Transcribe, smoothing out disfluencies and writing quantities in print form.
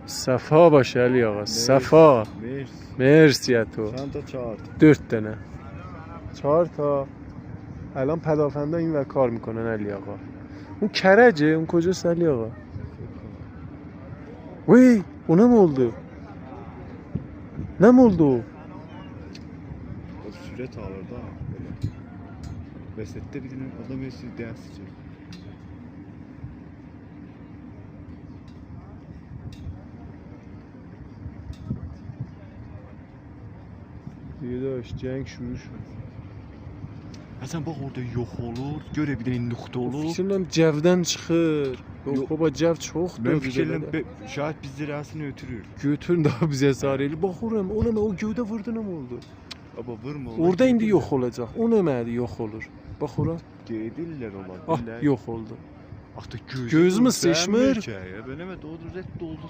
Səfa baş Əli ağa, səfa. Mersi to. Çanta çağır. 4 tane. Çağır ta. الان پدافنده این و کار میکنن علی آقا. اون کرجه اون کجاست علی آقا؟ وی ona mı oldu? Ne mi oldu o? O süret alır da böyle. Vesette bir tane adam esiyor densice. Diyorlar cenk şuruş. Hasan bak orada yok olur, göre bir tane nokta olur. Fikrimden cevden çıkır. Yok baba cev çoxdur. Ben fikirlem şahit biz zirasını ötürür. Götürün daha bize sarıyla. Bakıyorum ona o gövde vurdu ne oldu? Baba vurma. Orada indi yok olacak. O ne mədi yok olur. Bak ora. Gedillər ola. Ah yok oldu. Axı Göz mü sıçmır? Ben hemen doğru red oldu.